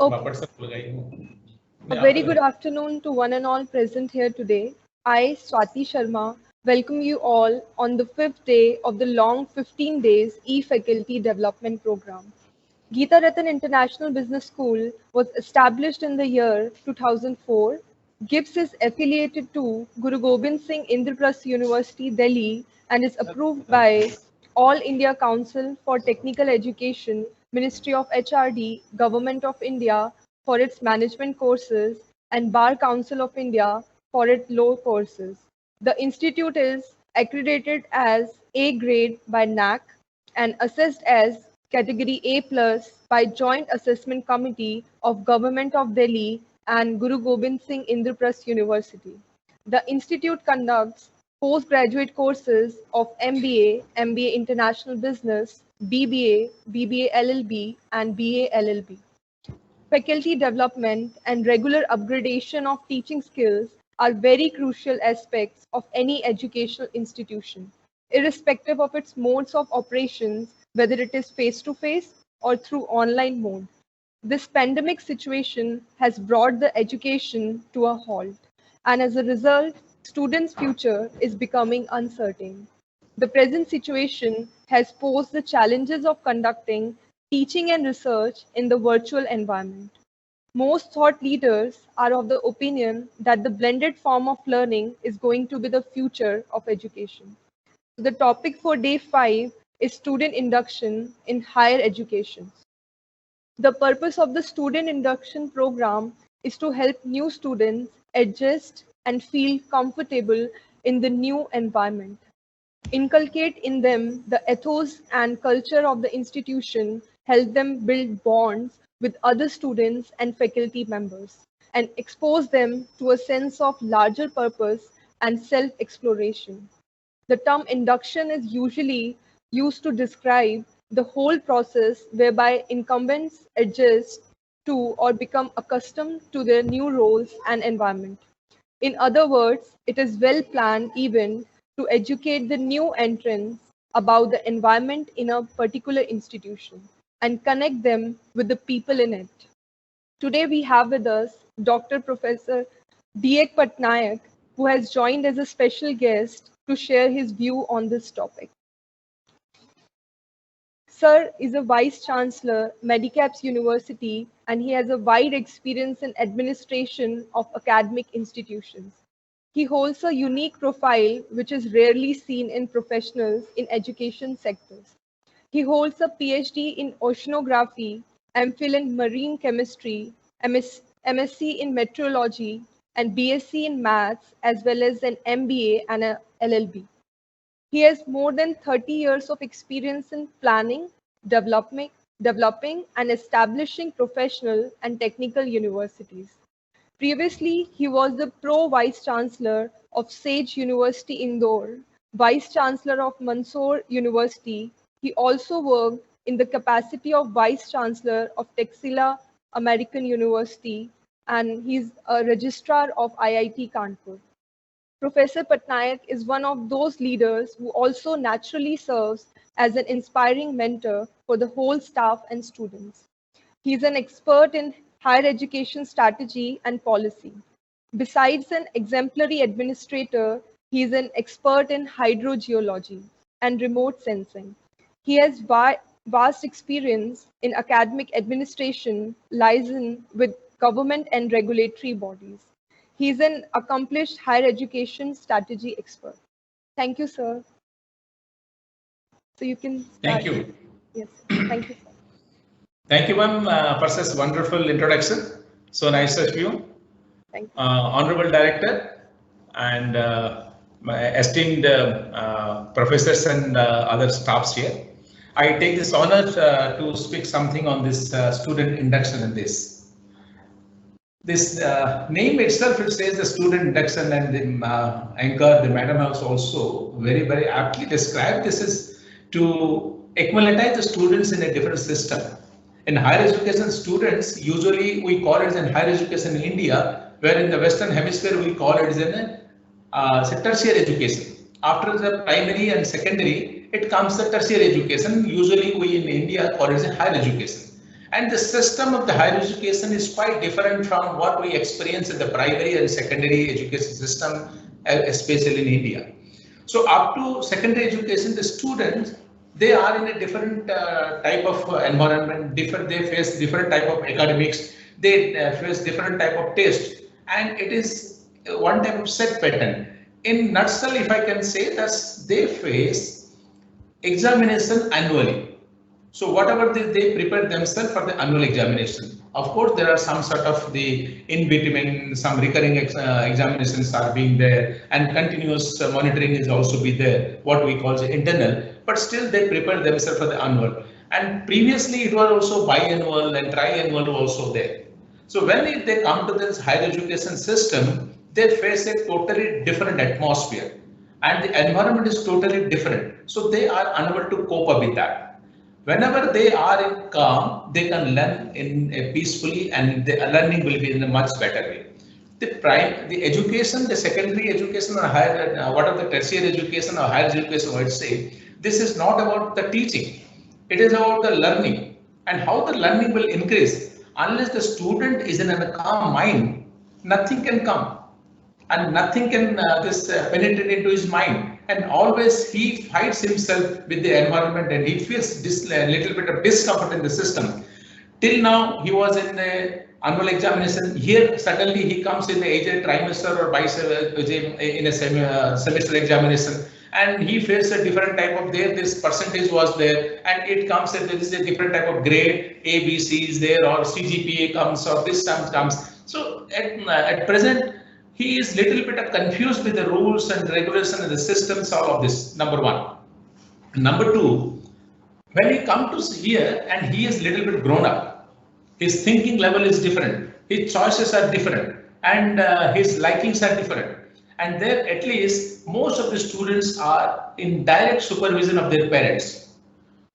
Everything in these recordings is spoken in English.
Okay. A मैं very आपको good afternoon to one and all present here today. I, Swati Sharma, welcome you all on the fifth day of the long 15 days e-faculty development program. Geeta Ratan International Business School was established in the year 2004. GIPS is affiliated to Guru Gobind Singh Indraprasth University, Delhi, and is approved by All India Council for Technical Education, Ministry of HRD, Government of India for its management courses, and Bar Council of India for its law courses. The institute is accredited as A grade by NAC and assessed as Category A+ by Joint Assessment Committee of Government of Delhi and Guru Gobind Singh Indraprasth University. The institute conducts postgraduate courses of MBA, MBA International Business, BBA, BBA LLB, and BA LLB. Faculty development and regular upgradation of teaching skills are very crucial aspects of any educational institution, irrespective of its modes of operations, whether it is face-to-face or through online mode. This pandemic situation has brought the education to a halt, and as a result, students' future is becoming uncertain. The present situation has posed the challenges of conducting teaching and research in the virtual environment. Most thought leaders are of the opinion that the blended form of learning is going to be the future of education. So the topic for day 5 is student induction in higher education. The purpose of the student induction program is to help new students adjust and feel comfortable in the new environment, inculcate in them the ethos and culture of the institution, help them build bonds with other students and faculty members, and expose them to a sense of larger purpose and self-exploration. The term induction is usually used to describe the whole process whereby incumbents adjust to or become accustomed to their new roles and environment. In other words, it is well planned event to educate the new entrants about the environment in a particular institution and connect them with the people in it. Today we have with us Dr. Professor D.K. Patnaik, who has joined as a special guest to share his view on this topic. Sir is a Vice Chancellor, Medicaps University, and he has a wide experience in administration of academic institutions. He holds a unique profile which is rarely seen in professionals in education sectors. He holds a PhD in oceanography, MPhil in marine chemistry, MSc in meteorology, and BSc in maths, as well as an MBA and a LLB. He has more than 30 years of experience in planning, developing and establishing professional and technical universities. Previously, he was the Pro-Vice Chancellor of Sage University Indore, Vice Chancellor of Mysore University. He also worked in the capacity of Vice Chancellor of Texila American University, and he's a registrar of IIT Kanpur. Professor Patnaik is one of those leaders who also naturally serves as an inspiring mentor for the whole staff and students. He is an expert in higher education strategy and policy. Besides an exemplary administrator, he is an expert in hydrogeology and remote sensing. He has vast experience in academic administration, liaison with government and regulatory bodies. He is an accomplished higher education strategy expert. Thank you, sir. So you can start. Thank you. Yes, thank you, sir. Thank you, ma'am, for such wonderful introduction. So nice of you. Thank you. Honorable Director and my esteemed professors and other staffs here. I take this honor to speak something on this student induction in this. This name itself, it says the student induction, and the anchor, the madam has also very aptly described this is to acclimatize the students in a different system. In higher education, students usually we call it in higher education in India, where in the Western Hemisphere we call it as an tertiary education. After the primary and secondary, it comes the tertiary education. Usually we in India call it as a higher education. And the system of the higher education is quite different from what we experience in the primary and secondary education system, especially in India. So up to secondary education, the students, they are in a different type of environment, they face different type of academics, they face different type of test, and it is one type of set pattern. In nutshell, if I can say that they face examination annually. So whatever they prepare themselves for the annual examination. Of course, there are some sort of the in between, some recurring examinations are being there, and continuous monitoring is also be there, what we call the internal, but still they prepare themselves for the annual. And previously it was also biannual and triannual also there. So when they come to this higher education system, they face a totally different atmosphere and the environment is totally different. So they are unable to cope up with that. Whenever they are in calm, they can learn in a peacefully, and the learning will be in a much better way. The education, the secondary education or higher, whatever the tertiary education or higher education, I would say, this is not about the teaching. It is about the learning, and how the learning will increase. Unless the student is in a calm mind, nothing can come. And nothing can penetrate into his mind, and always he fights himself with the environment, and he feels this little bit of discomfort in the system. Till now he was in the annual examination. Here suddenly he comes in either trimester or in a semester examination, and he faces a different type of this percentage was there, and it comes that there is a different type of grade, A, B, C is there, or CGPA comes, or this sum comes. So at present, he is little bit confused with the rules and regulation and the systems, all of this, number one. Number two, when he comes to here and he is little bit grown up, his thinking level is different, his choices are different, and his likings are different. And there at least most of the students are in direct supervision of their parents.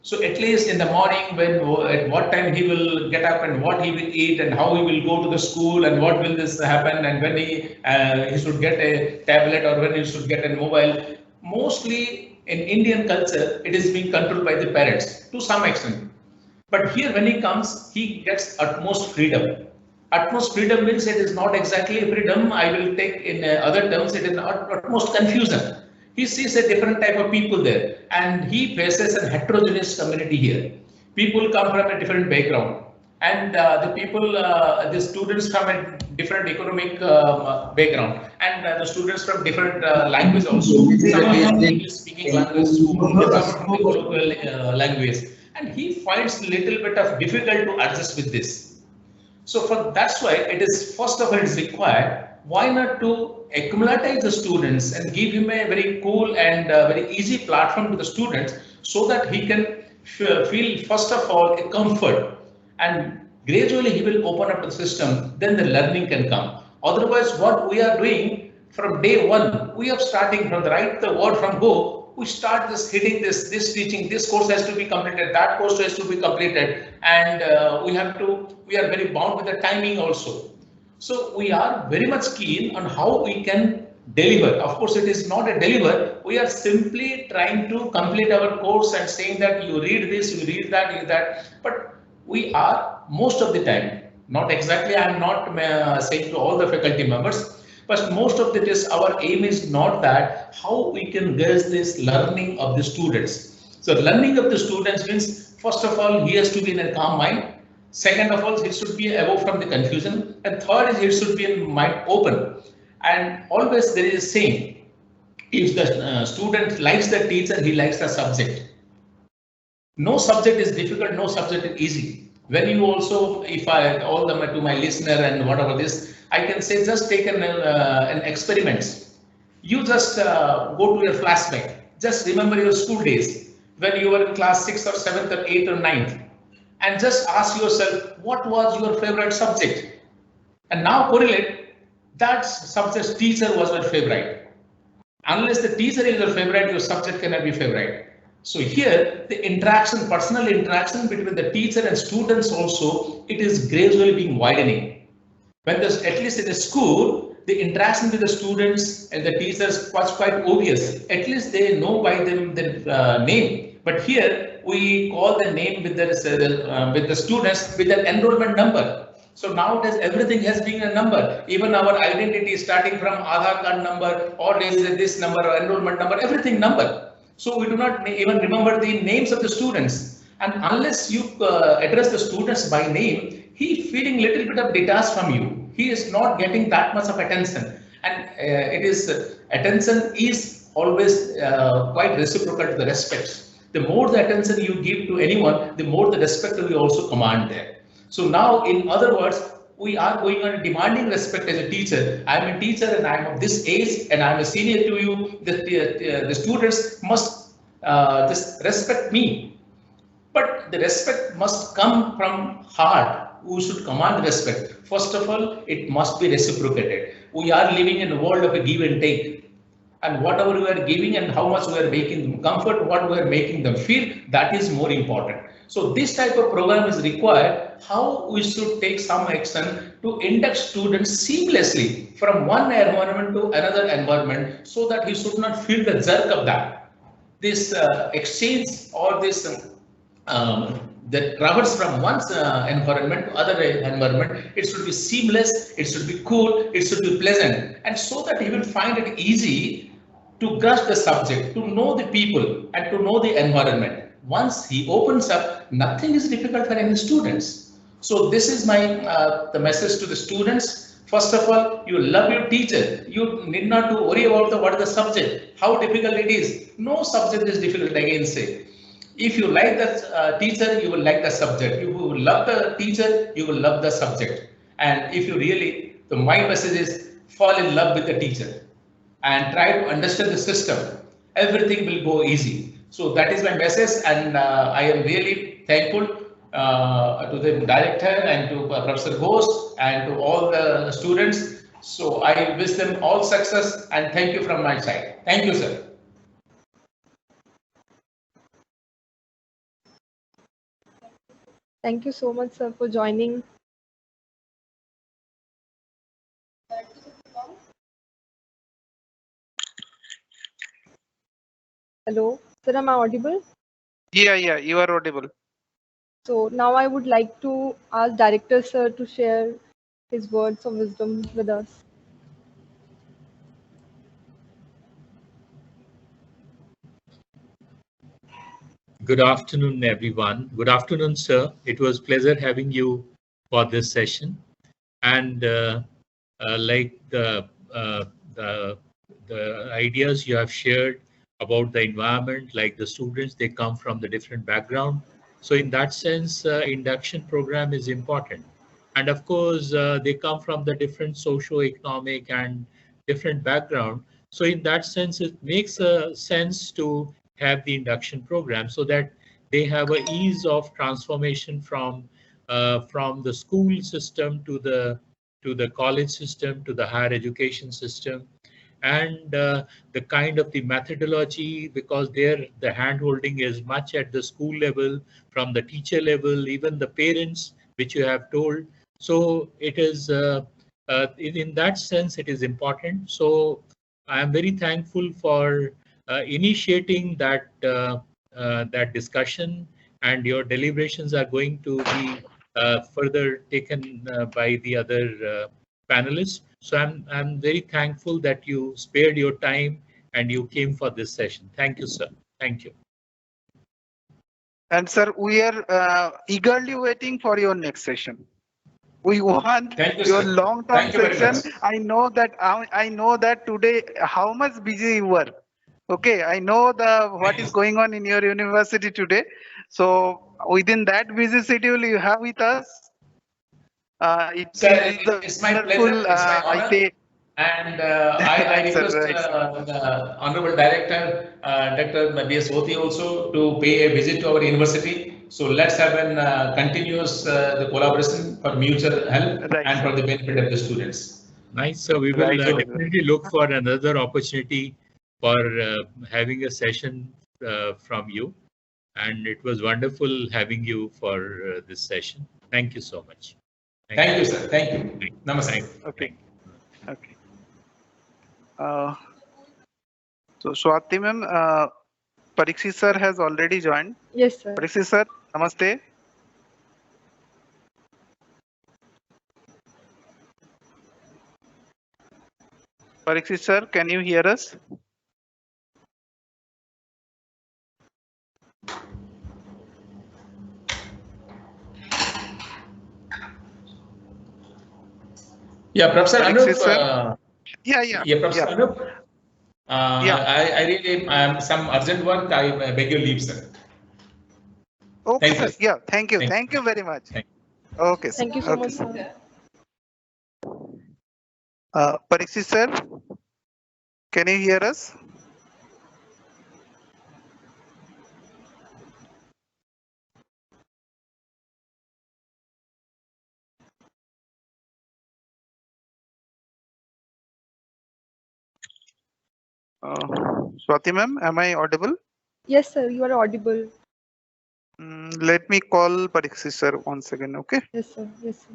So at least in the morning, when at what time he will get up and what he will eat and how he will go to the school and what will this happen, and when he should get a tablet or when he should get a mobile. Mostly in Indian culture, it is being controlled by the parents to some extent. But here when he comes, he gets utmost freedom. Utmost freedom means it is not exactly freedom. I will take in other terms, it is utmost confusion. He sees a different type of people there, and he faces a heterogeneous community here. People come from a different background, and the students from a different economic background, and the students from different language also. Some of them English speaking language, from the local language, and he finds a little bit of difficult to adjust with this. So that's why it is first of all it is required. Why not to accumulate the students and give him a very cool and very easy platform to the students, so that he can feel first of all a comfort, and gradually he will open up the system, then the learning can come. Otherwise, what we are doing from day one, we are starting from the word from go, we start this hitting this teaching, this course has to be completed, that course has to be completed, and we are very bound with the timing also. So we are very much keen on how we can deliver. Of course, it is not a deliver. We are simply trying to complete our course and saying that you read this, you read that, you that. But we are most of the time, not exactly, I am not saying to all the faculty members, but most of it is our aim is not that how we can gauge this learning of the students. So learning of the students means, first of all, he has to be in a calm mind. Second of all, it should be away from the confusion, and third is it should be in mind open. And always there is a saying, if the student likes the teacher, he likes the subject. No subject is difficult, no subject is easy. When you also, if I all them to my listener and whatever this, I can say just take an experiment. You just go to your flashback. Just remember your school days when you were in class 6th or 7th or 8th or 9th. And just ask yourself, what was your favorite subject? And now correlate that subject teacher was your favorite. Unless the teacher is your favorite, your subject cannot be favorite. So here the interaction, personal interaction between the teacher and students also, it is gradually being widening. When there's at least in the school, the interaction with the students and the teachers was quite obvious. At least they know by them the name. But here we call the name with the students with an enrollment number. So nowadays everything has been a number. Even our identity starting from Aadhaar card number or is this number or enrollment number, everything number. So we do not even remember the names of the students. And unless you address the students by name, he feeling little bit of detached from you. He is not getting that much of attention. And attention is always quite reciprocal to the respect. The more the attention you give to anyone, the more the respect you also command there. So now, in other words, we are going on demanding respect as a teacher. I'm a teacher and I'm of this age and I'm a senior to you. The students must just respect me. But the respect must come from heart. Who should command respect? First of all, it must be reciprocated. We are living in a world of a give and take. And whatever we are giving and how much we are making them comfort, what we are making them feel, that is more important. So this type of program is required. How we should take some action to induct students seamlessly from one environment to another environment so that he should not feel the jerk of that. This exchange or this that travels from one environment to other environment, it should be seamless, it should be cool, it should be pleasant, and so that he will find it easy to grasp the subject, to know the people and to know the environment. Once he opens up, nothing is difficult for any students. So this is my the message to the students. First of all, you love your teacher. You need not to worry about what is the subject, how difficult it is. No subject is difficult, again say. If you like the teacher, you will like the subject. If you will love the teacher, you will love the subject. And if you really, my message is fall in love with the teacher and try to understand the system. Everything will go easy. So that is my message, and I am really thankful to the director and to Professor Ghosh and to all the students. So I wish them all success and thank you from my side. Thank you, sir. Thank you so much, sir, for joining. Hello, sir, am I audible? Yeah, you are audible. So now I would like to ask Director, sir, to share his words of wisdom with us. Good afternoon, everyone. Good afternoon, sir. It was pleasure having you for this session. And like the ideas you have shared about the environment, like the students, they come from the different background. So in that sense, induction program is important. And of course, they come from the different socio-economic and different background. So in that sense, it makes a sense to have the induction program so that they have a ease of transformation from the school system to the college system to the higher education system, and the kind of the methodology, because there the hand holding is much at the school level, from the teacher level, even the parents, which you have told. So it is in that sense it is important. So I am very thankful for initiating that discussion, and your deliberations are going to be further taken by the other panelists. So I'm very thankful that you spared your time and you came for this session. Thank you, sir. Thank you. And sir, we are eagerly waiting for your next session. We want your long-term session. I know that today how much busy you were. Okay, I know what is going on in your university today. So within that busy schedule you have with us, it's my pleasure. It's my honor. And I request the Honorable Director, Dr. B.S. Oti also to pay a visit to our university. So let's have a continuous the collaboration for mutual help and for the benefit of the students. Nice. So we will definitely look for another opportunity for having a session from you. And it was wonderful having you for this session. Thank you so much. Thank you, sir. Thank you. Namaste. Okay. So Swati ma'am, Parikshit sir has already joined. Yes, sir. Parikshit sir, namaste. Parikshit sir, can you hear us? Yeah, Professor Parikshit Anup. Sir? Yeah, Professor Anup. I really some urgent work. I beg your leave, sir. Okay, Thank sir. Yeah, thank you. Thank you very much. Okay, sir. Thank you so much, sir. Parikshit sir, can you hear us? Swati ma'am, am I audible? Yes, sir. You are audible. Let me call Parikshit sir once again, okay? Yes, sir. Yes, sir.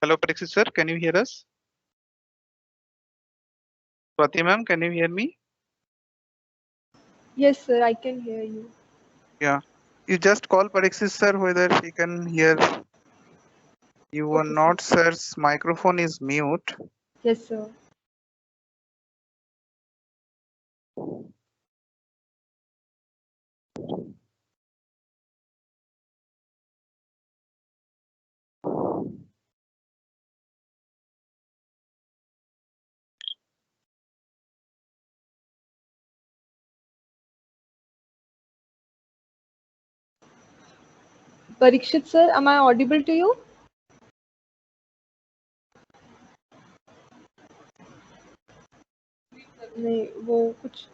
Hello, Parikshit sir, can you hear us? Swati ma'am, can you hear me? Yes, sir. I can hear you. Yeah. You just call Parikshit sir whether he can hear. You are Okay, not, sir. sir's microphone is mute. Yes, sir. Parikshit sir, am I audible to you? नहीं वो कुछ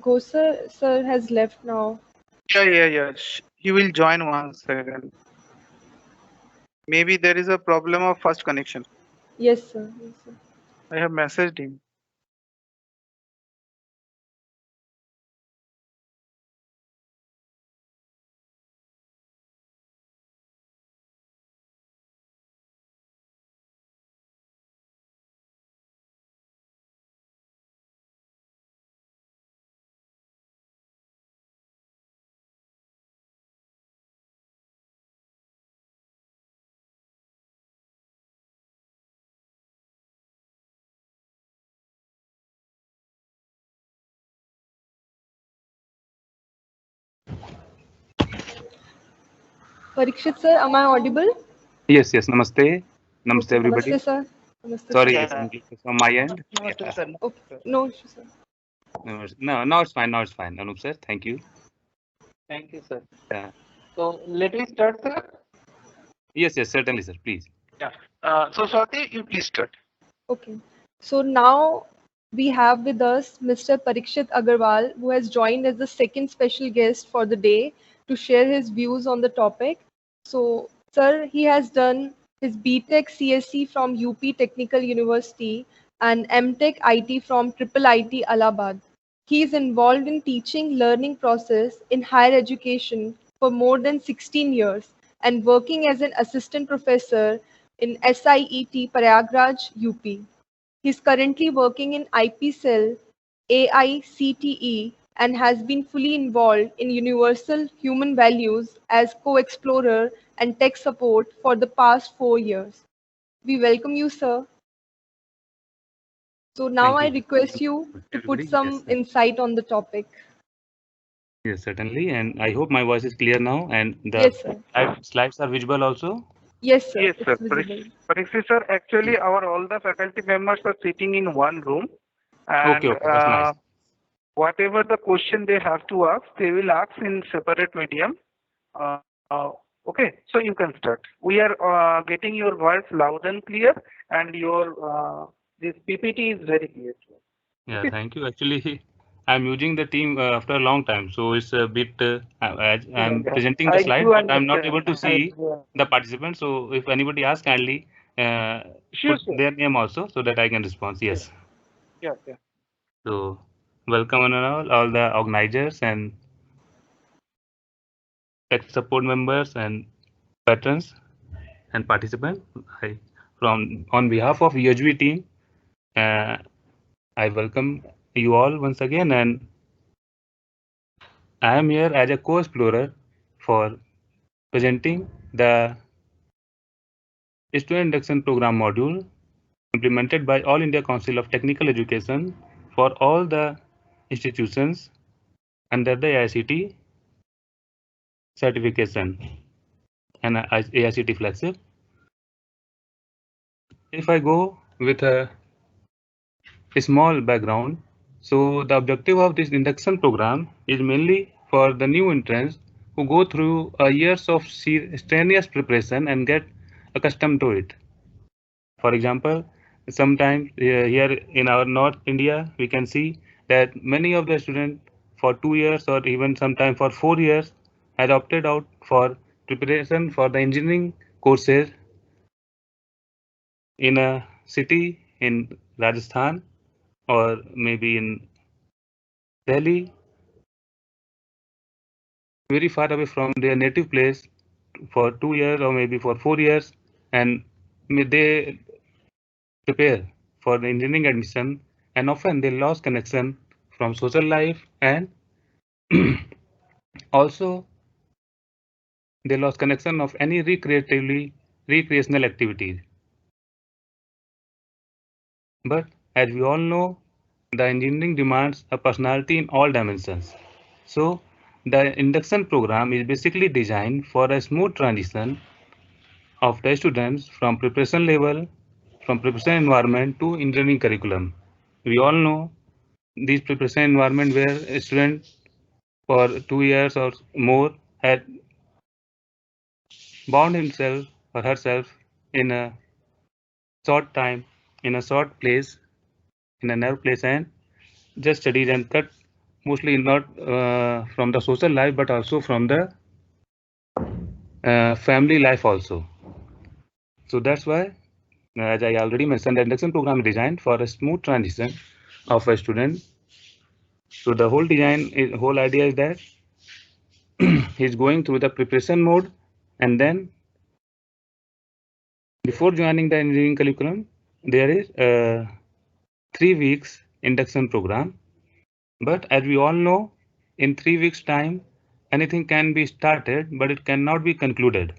Ghosa sir has left now. Yeah. He will join once again. Maybe there is a problem of first connection. Yes, sir. Yes, sir. I have messaged him. Parikshit sir, am I audible? Yes. Namaste. Namaste, Okay. everybody. Namaste, sir. Namaste, Sorry, sir. yes, from my end. Namaste, sir. Okay. No issue, sir. No, now it's fine. Anup sir, thank you. Thank you, sir. Yeah. So let me start, sir. Yes, certainly, sir. Please. Yeah. So Swati, you please start. Okay. So now We have with us Mr. Parikshit Agarwal, who has joined as the second special guest for the day to share his views on the topic. So, sir, he has done his BTech CSC from UP Technical University and MTech IT from Triple IT Allahabad. He is involved in teaching learning process in higher education for more than 16 years and working as an assistant professor in SIET Prayagraj, UP. He is currently working in IP Cell, AICTE, and has been fully involved in universal human values as co-explorer and tech support for the past 4 years. We welcome you, sir. So now Thank I you. request you to put some insight on the topic. Yes, certainly. And I hope my voice is clear now. And the Yes, sir. slides are visible also. Yes, sir. Yes, sir. It's visible. Parikshit sir, actually, all the faculty members are sitting in one room, and Okay, that's nice. whatever the question they have to ask, they will ask in separate medium. Uh, okay, so you can start. We are getting your voice loud and clear, and your this PPT is very clear. Yeah, thank you. Actually, I'm using the team after a long time, so it's a bit. I'm presenting the slide, but I'm not able to see the participants. So if anybody asks, kindly put their name also, so that I can respond. Yes. Yeah. So welcome on all the organizers and tech support members and patrons and participants. On behalf of UHV team, I welcome you all once again, and I am here as a co-explorer for presenting the Student Induction Program module implemented by All India Council of Technical Education for all the institutions under the AICTE certification and AICTE Flagship. If I go with a small background, so the objective of this induction program is mainly for the new entrants who go through years of strenuous preparation and get accustomed to it. For example, sometimes here in our North India, we can see that many of the students for 2 years or even sometimes for 4 years had opted out for preparation for the engineering courses in a city in Rajasthan or maybe in Delhi, very far away from their native place for 2 years or maybe for 4 years, and they prepare for the engineering admission, and often they lost connection from social life, and also they lost connection of any recreational activities. But as we all know, the engineering demands a personality in all dimensions. So the induction program is basically designed for a smooth transition of the students from preparation level, from preparation environment to engineering curriculum. We all know this preparation environment where a student for 2 years or more had bound himself or herself in a short time, in a short place, in a narrow place, and just studied and cut mostly not from the social life but also from the family life also. So that's why, as I already mentioned, the induction program is designed for a smooth transition of a student. So the whole whole idea is that he's going through the preparation mode, and then before joining the engineering curriculum, there is a 3 weeks induction program. But as we all know, in 3 weeks time, anything can be started, but it cannot be concluded.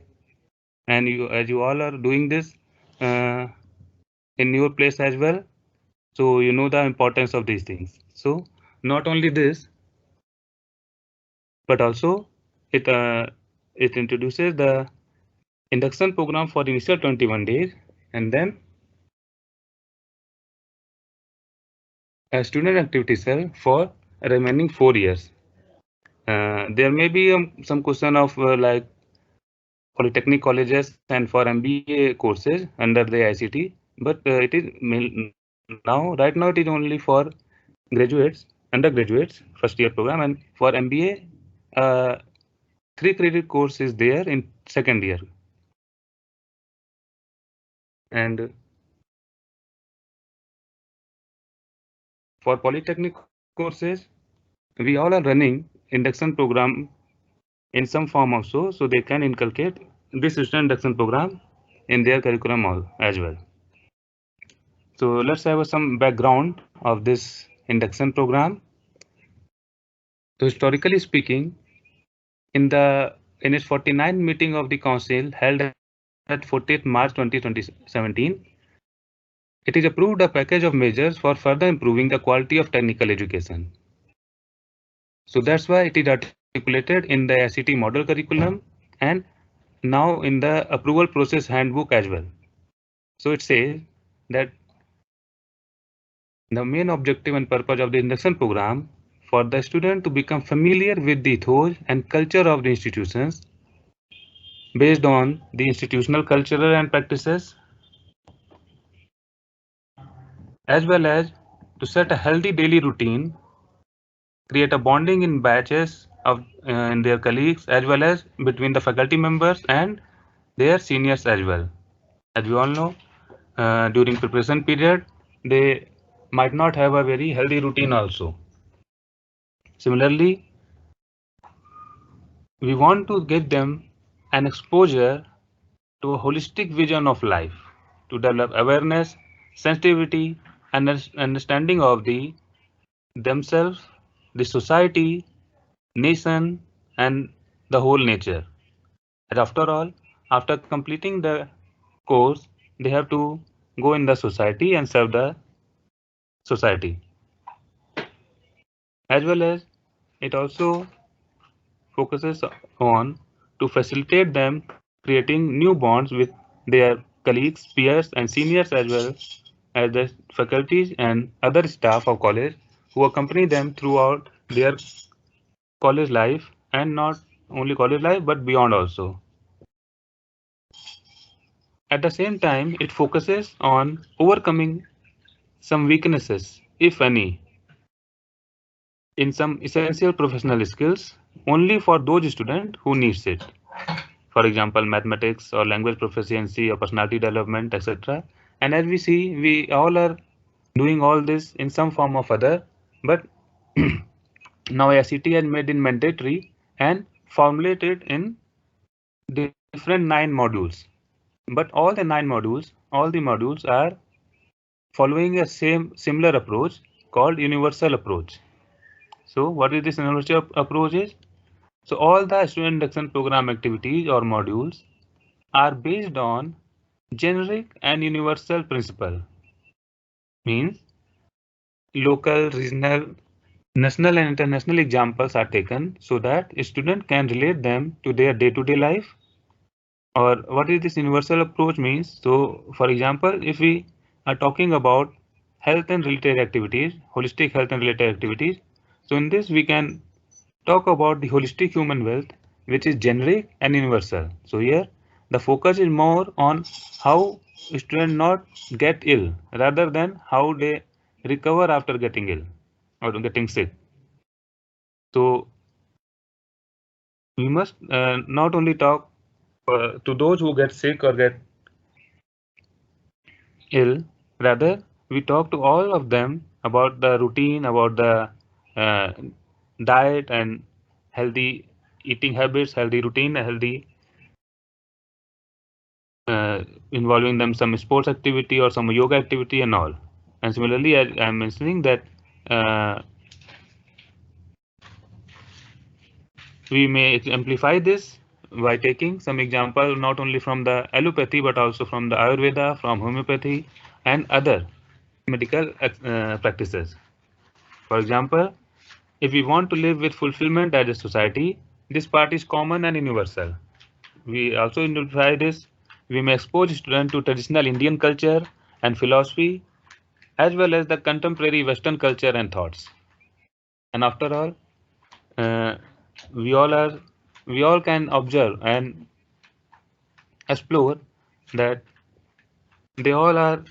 And as you all are doing this in your place as well, so you know the importance of these things. So not only this, but also it introduces the induction program for initial 21 days, and then a student activity cell for remaining 4 years. There may be some question of like polytechnic colleges and for MBA courses under the ICT, but it is Now, right now, it is only for graduates, undergraduates, first year program, and for MBA, 3 credit course is there in second year. And for polytechnic courses, we all are running induction program in some form also, so they can inculcate this student induction program in their curriculum as well. So let's have some background of this induction program. So historically speaking, in its 49th meeting of the council held at 14th March 2017, it is approved a package of measures for further improving the quality of technical education. So that's why it is articulated in the ICT model curriculum and now in the approval process handbook as well. So it says that the main objective and purpose of the induction program for the student to become familiar with the ethos and culture of the institutions based on the institutional cultural and practices, as well as to set a healthy daily routine, create a bonding in batches of in their colleagues, as well as between the faculty members and their seniors as well. As we all know, during preparation period, they might not have a very healthy routine also. Similarly, we want to get them an exposure to a holistic vision of life, to develop awareness, sensitivity, and understanding of themselves, the society, nation, and the whole nature. And after all, after completing the course, they have to go in the society and serve the society. As well as it also focuses on to facilitate them creating new bonds with their colleagues, peers, and seniors, as well as the faculties and other staff of college who accompany them throughout their college life, and not only college life but beyond also. At the same time, it focuses on overcoming some weaknesses, if any, in some essential professional skills only for those students who needs it. For example, mathematics or language proficiency or personality development, etc. And as we see, we all are doing all this in some form of other, but now ICT has made it mandatory and formulated in different 9 modules. But all the modules are following a similar approach called universal approach. So what is this universal approach is? So all the student induction program activities or modules are based on generic and universal principle. Means local, regional, national and international examples are taken so that a student can relate them to their day-to-day life. Or what is this universal approach means? So for example, if we are talking about health and related activities, holistic health and related activities, so in this we can talk about the holistic human wealth, which is generic and universal. So here the focus is more on how students not get ill rather than how they recover after getting ill or getting sick. So we must not only talk to those who get sick or get ill, rather we talk to all of them about the routine, about the diet and healthy eating habits, healthy routine, healthy involving them some sports activity or some yoga activity and all. And similarly, I'm mentioning that we may amplify this by taking some example not only from the allopathy but also from the Ayurveda, from homeopathy and other medical practices. For example, if we want to live with fulfillment as a society, this part is common and universal. We also identify this. We may expose students to traditional Indian culture and philosophy, as well as the contemporary Western culture and thoughts. And after all, we all can observe and explore that they all are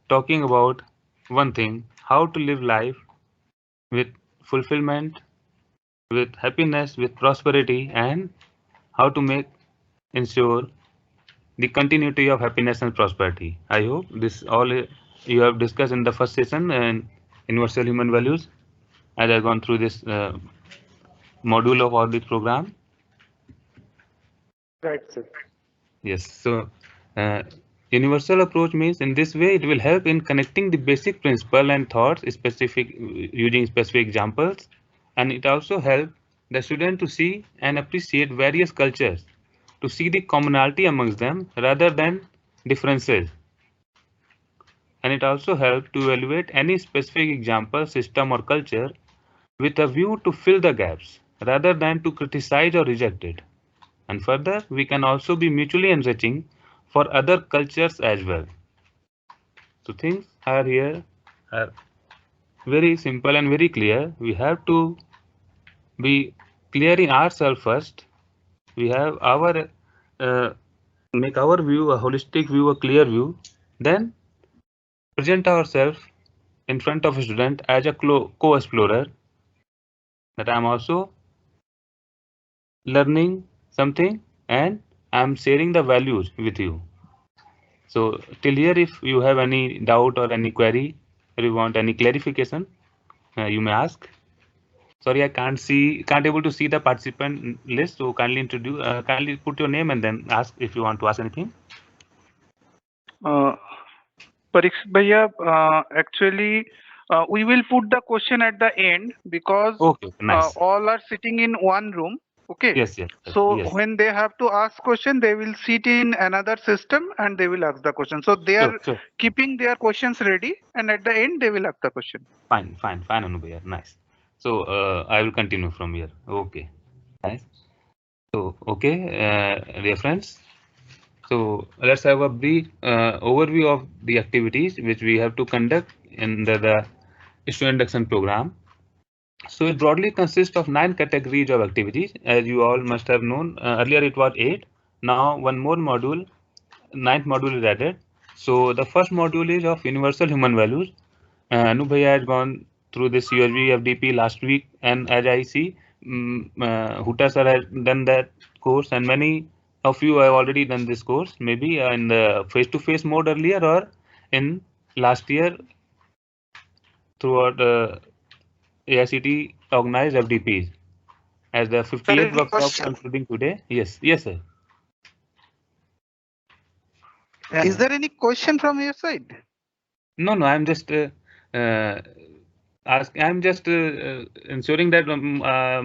talking about one thing: how to live life with fulfillment, with happiness, with prosperity, and how to ensure the continuity of happiness and prosperity. I hope this all you have discussed in the first session and universal human values as I've gone through this module of audit program. Right, sir. Yes. So universal approach means in this way it will help in connecting the basic principle and thoughts using specific examples, and it also help the student to see and appreciate various cultures, to see the commonality amongst them rather than differences. And it also helps to evaluate any specific example, system or culture with a view to fill the gaps rather than to criticize or reject it. And further, we can also be mutually enriching for other cultures as well. So things are here are very simple and very clear. We have to be clear in ourselves first. We have our make our view a holistic view, a clear view, then present ourselves in front of a student as a co-explorer, that I'm also learning something and I'm sharing the values with you. So till here, if you have any doubt or any query or you want any clarification, you may ask. Sorry, I can't able to see the participant list. So kindly put your name and then ask if you want to ask anything. Parikshit Bhaiya, actually, we will put the question at the end because nice. all are sitting in one room. Okay. Yes. So yes. when they have to ask question, they will sit in another system and they will ask the question. So they are keeping their questions ready, and at the end they will ask the question. Fine, Anubhaya. Nice. So I will continue from here. Okay. Nice. So dear friends. So let's have a brief overview of the activities which we have to conduct in the student induction program. So it broadly consists of 9 categories of activities. As you all must have known, earlier it was 8. Now one more module, 9th module is added. So the first module is of universal human values. Anubhaya has gone through this USV FDP last week, and as I see, Huta sir has done that course, and many of you have already done this course, maybe in the face-to-face mode earlier or in last year throughout AICT organized FDPs as the 50th workshop concluding today. Yes, sir. Is there any question from your side? No, I'm just I'm just ensuring that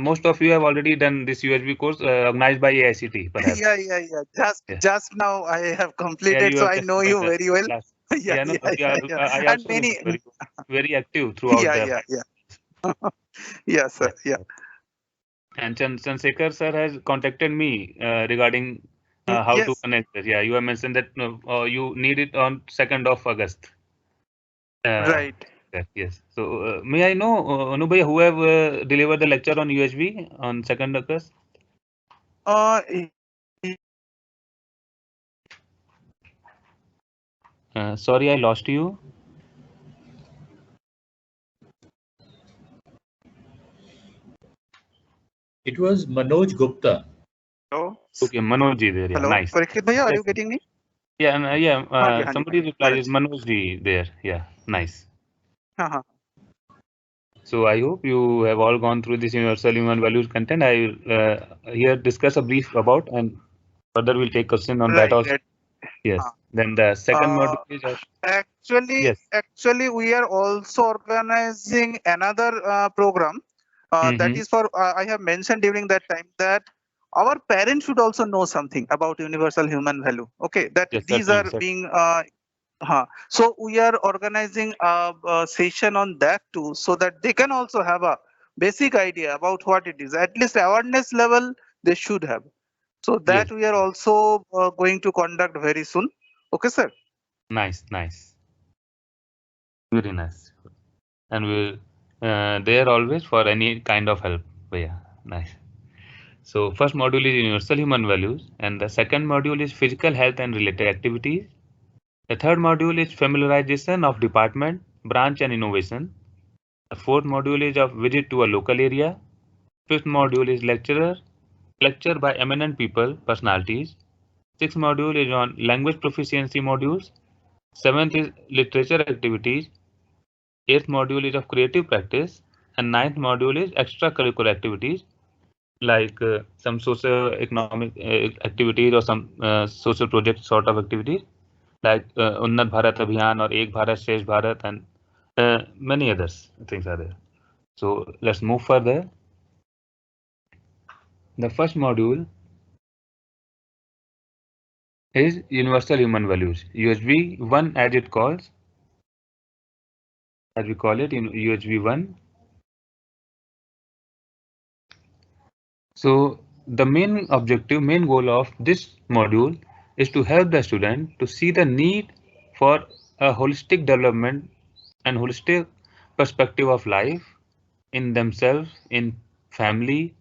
most of you have already done this USB course organized by AICT. Perhaps. Yeah. Just now I have completed, so I know you very well. And many very active throughout. Yeah. Yes, sir. Yeah. And Chandrasekhar sir has contacted me regarding how to connect. Yeah, you have mentioned that you need it on 2nd of August. Right. Yes. So may I know, Anubhaya, who have delivered the lecture on USB on 2nd August? Sorry, I lost you. It was Manoj Gupta. Hello. Okay, Manoj ji there. Yeah, hello. Nice. Parikshit Bhaiya, are you getting me? Yeah. Somebody replied, Manoj ji there. Yeah, nice. So I hope you have all gone through this universal human values content. I will here discuss a brief about, and further we'll take question on that also. Yes. Then the second module is actually we are also organizing another program that is for I have mentioned during that time that our parents should also know something about universal human value. Okay, that these are being so we are organizing a session on that too, so that they can also have a basic idea about what it is. At least awareness level they should have. So that we are also going to conduct very soon. Okay, sir. Nice. Very nice. And we're there always for any kind of help. Yeah, nice. So first module is universal human values, and the second module is physical health and related activities. The third module is familiarization of department branch and innovation. The fourth module is of visit to a local area. Fifth module is lecture by eminent people, personalities. Sixth module is on language proficiency modules. Seventh is literature activities. Eighth module is of creative practice. And ninth module is extracurricular activities like some socio-economic activities or some social project sort of activities like Unnat Bharat Abhiyan or Ek Bharat Shresh Bharat and many others things are there. So let's move further. The first module is Universal Human Values, UHV 1 as it calls, as we call it in UHV 1. So the main goal of this module is to help the student to see the need for a holistic development and holistic perspective of life in themselves, in family,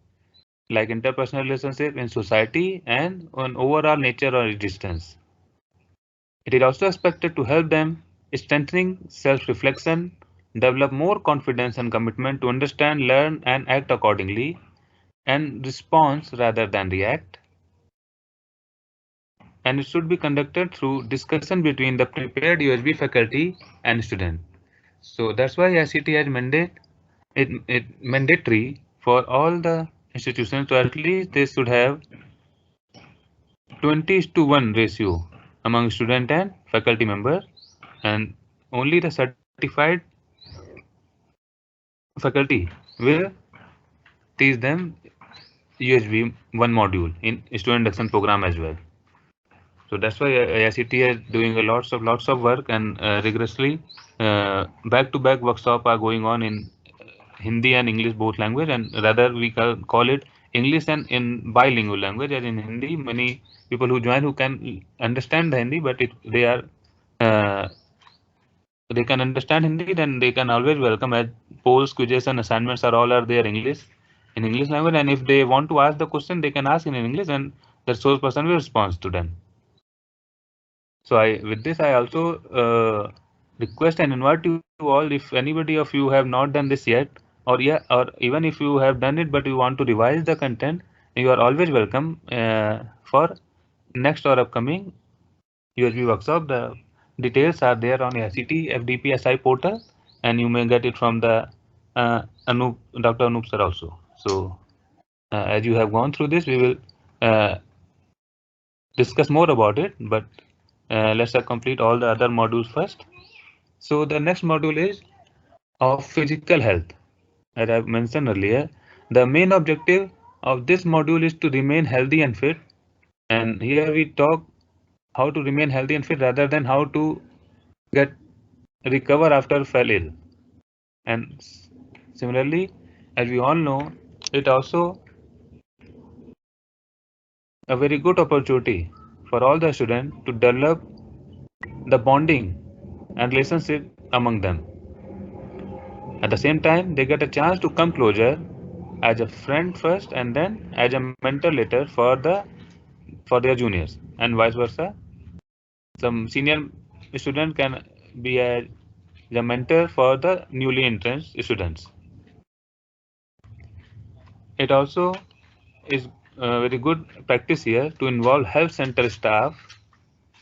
like interpersonal relationship, in society, and on overall nature or existence. It is also expected to help them strengthening self-reflection, develop more confidence and commitment to understand, learn, and act accordingly, and respond rather than react. And it should be conducted through discussion between the prepared UHV faculty and student. So that's why ICT has mandatory for all the institutions, so at least they should have 20:1 ratio among student and faculty members, and only the certified faculty will teach them UHV 1 module in student induction program as well. So that's why ICT is doing lots of work, and rigorously back-to-back workshop are going on in Hindi and English both language, and rather we call it English and in bilingual language. As in Hindi, many people who join who can understand the Hindi, but if they are they can understand Hindi, then they can always welcome, as polls, quizzes, and assignments are all there in English language. And if they want to ask the question, they can ask in English, and the source person will respond to them. So with this, I also request and invite you all, if anybody of you have not done this yet, or even if you have done it but you want to revise the content, you are always welcome for next or upcoming UHV workshop. The details are there on ICT FDP SI portal, and you may get it from the Dr. Anup sir also. So as you have gone through this, we will discuss more about it, but let's complete all the other modules first. So the next module is of physical health. As I mentioned earlier, the main objective of this module is to remain healthy and fit. And here we talk how to remain healthy and fit rather than how to recover after fall ill. And similarly, as we all know, it also a very good opportunity for all the students to develop the bonding and relationship among them. At the same time, they get a chance to come closer as a friend first, and then as a mentor later for their juniors, and vice versa. Some senior student can be a mentor for the newly entrenched students. It also is a very good practice here to involve health center staff,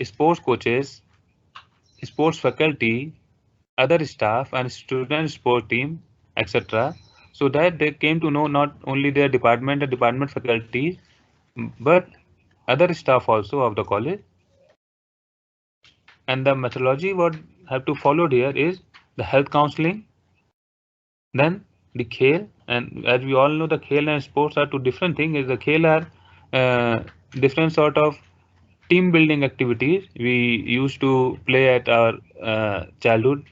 sports coaches, sports faculty, other staff, and student sport team, etc., so that they came to know not only their department and department faculty, but other staff also of the college. And the methodology what have to follow here is the health counseling, then the khel, and as we all know, the khel and sports are two different things. The khel are different sort of team building activities we used to play at our childhood,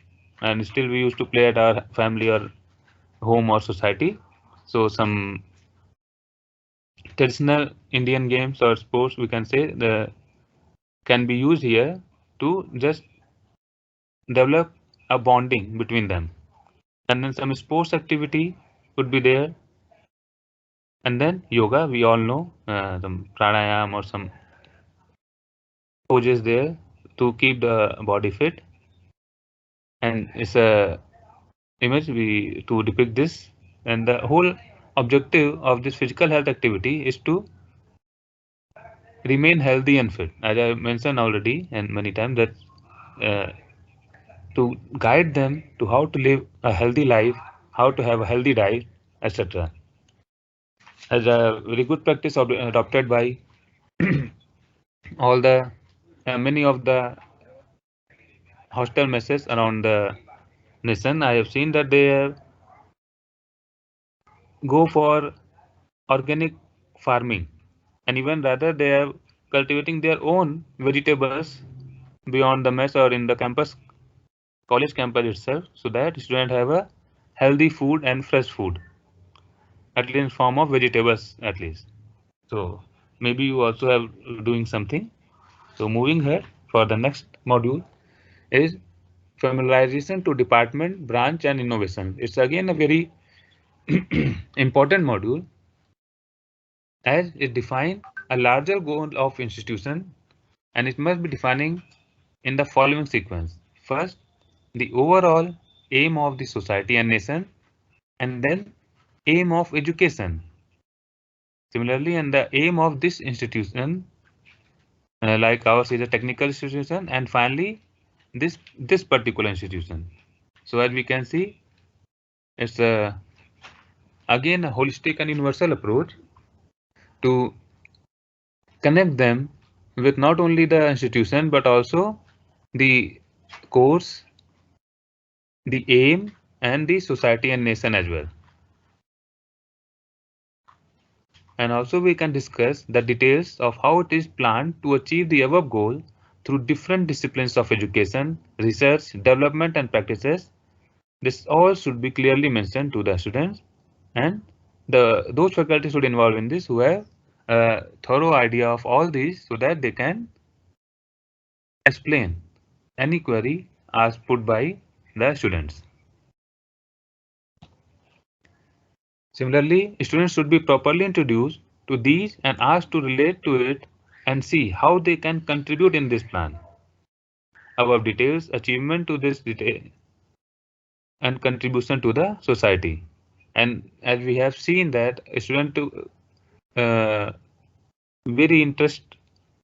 and still we used to play at our family or home or society. So some traditional Indian games or sports, we can say, can be used here to just develop a bonding between them. And then some sports activity would be there. And then yoga, we all know, some pranayam or some poses there to keep the body fit. and it's a image to depict this. And the whole objective of this physical health activity is to remain healthy and fit, as I mentioned already and many times, that to guide them to how to live a healthy life, how to have a healthy diet, etc. As a very good practice adopted by all the many of the hostel messes around the nation, I have seen that they go for organic farming, and even rather they are cultivating their own vegetables beyond the mess or in the campus, college campus itself, so that students have a healthy food and fresh food, at least in form of vegetables at least. So maybe you also have doing something. So moving here for the next module is familiarization to department, branch and innovation. It's again a very important module, as it defines a larger goal of institution, and it must be defining in the following sequence. First, the overall aim of the society and nation, and then aim of education. Similarly, and the aim of this institution, like ours is a technical institution, and finally this particular institution. So as we can see, it's again a holistic and universal approach to connect them with not only the institution but also the course, the aim, and the society and nation as well. And also we can discuss the details of how it is planned to achieve the above goal through different disciplines of education, research, development and practices. This all should be clearly mentioned to the students, and those faculty should involve in this who have a thorough idea of all these, so that they can explain any query asked put by the students. Similarly, students should be properly introduced to these and asked to relate to it and see how they can contribute in this plan. Above details achievement to this detail and contribution to the society. And as we have seen that a student to very interest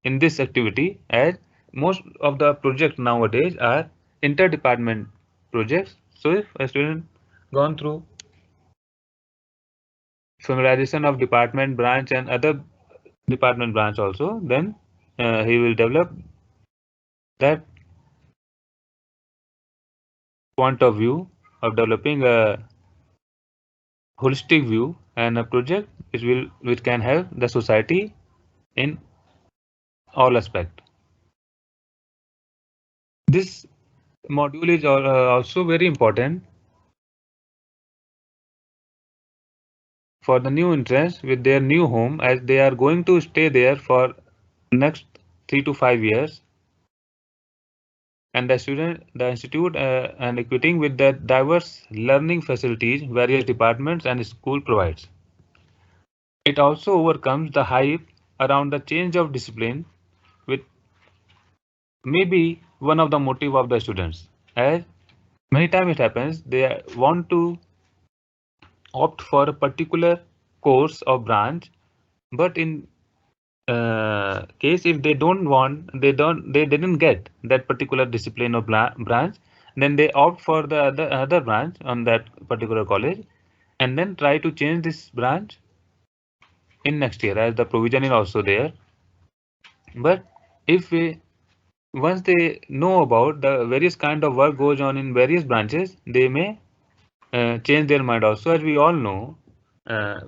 in this activity, as most of the projects nowadays are interdepartment projects. So if a student gone through familiarization of department, branch and other department branch also, then he will develop that point of view of developing a holistic view and a project which can help the society in all aspects. This module is also very important for the new entrants with their new home, as they are going to stay there for next 3 to 5 years, and the institute and equipping with the diverse learning facilities various departments and school provides. It also overcomes the hype around the change of discipline, with maybe one of the motive of the students, as many times it happens they want to opt for a particular course or branch, but in case if they didn't get that particular discipline or branch, then they opt for the other branch on that particular college, and then try to change this branch in next year, as the provision is also there. But if once they know about the various kind of work goes on in various branches, they may change their mind also, as we all know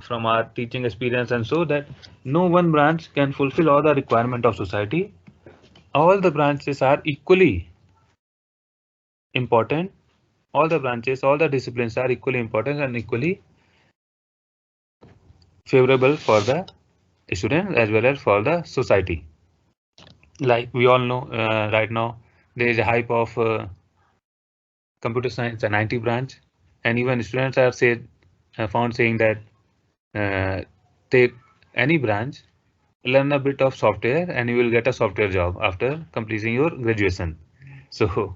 from our teaching experience, and so that no one branch can fulfill all the requirement of society. All the branches are equally important. All the branches, all the disciplines are equally important and equally favorable for the students as well as for the society. Like we all know, right now there is a hype of computer science and IT branch, and even students are found saying that take any branch, learn a bit of software, and you will get a software job after completing your graduation. So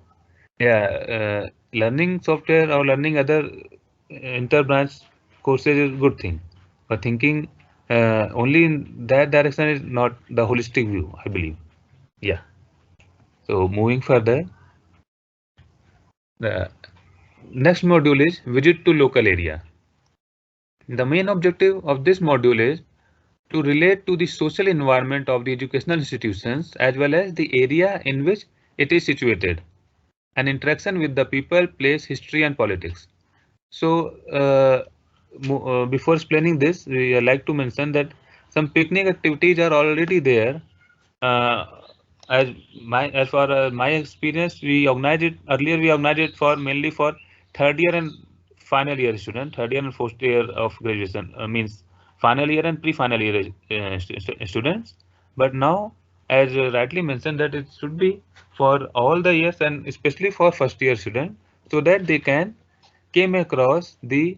Yeah, learning software or learning other inter-branch courses is a good thing, but thinking only in that direction is not the holistic view, I believe. Yeah. So moving further, the next module is visit to local area. The main objective of this module is to relate to the social environment of the educational institutions as well as the area in which it is situated, and interaction with the people, place, history, and politics. So, before explaining this, we like to mention that some picnic activities are already there. Uh, as far as my experience, we organized it earlier. We organized it for mainly for third year and final year student, third year and fourth year of graduation, means final year and pre-final year students. But now, as rightly mentioned, that it should be for all the years and especially for first year student, so that they can came across the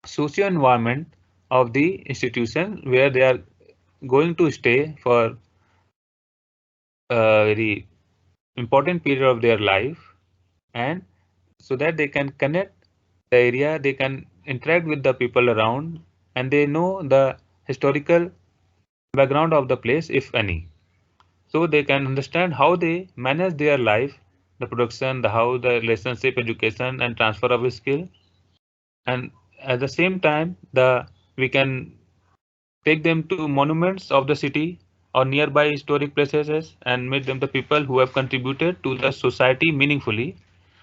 socio environment of the institution where they are going to stay for a very important period of their life, and so that they can connect the area, they can interact with the people around, and they know the historical background of the place, if any. So they can understand how they manage their life, the production, the how the relationship, education, and transfer of skill. And at the same time, we can take them to monuments of the city or nearby historic places and meet them the people who have contributed to the society meaningfully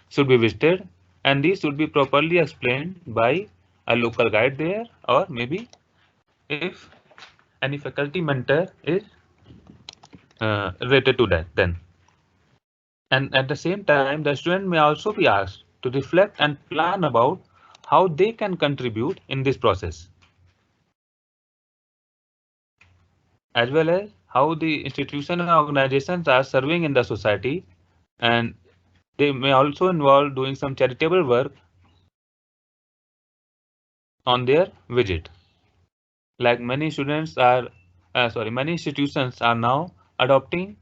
should be visited, and these should be properly explained by a local guide there, or maybe if any faculty mentor is related to that then. And at the same time, the student may also be asked to reflect and plan about how they can contribute in this process, as well as how the institution and organizations are serving in the society, and they may also involve doing some charitable work on their visit. Like many students are, many institutions are now adopting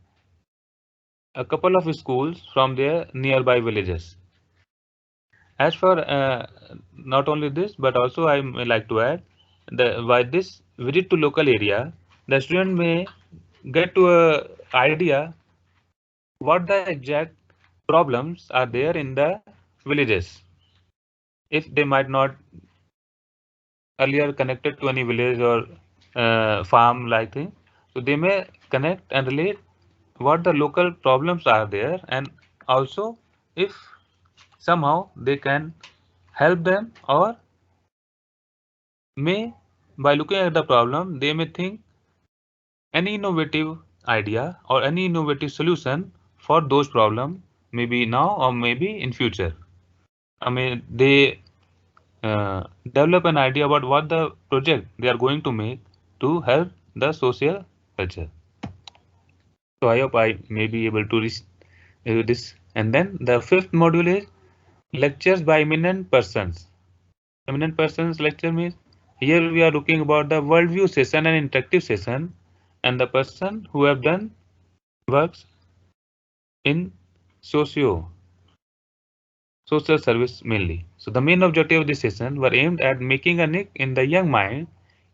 a couple of schools from their nearby villages. As for not only this, but also I may like to add that by this visit to local area, the student may get to a idea what the exact problems are there in the villages. If they might not earlier connected to any village or farm like thing, so they may connect and relate what the local problems are there, and also if somehow they can help them, or may by looking at the problem they may think any innovative idea or any innovative solution for those problems, maybe now or maybe in future. I mean, they develop an idea about what the project they are going to make to help the social culture. So I hope I may be able to reach this. And then the fifth module is lectures by eminent persons. Eminent persons lecture means here we are looking about the worldview session and interactive session, and the person who have done works in social service mainly. So the main objective of this session were aimed at making a nick in the young mind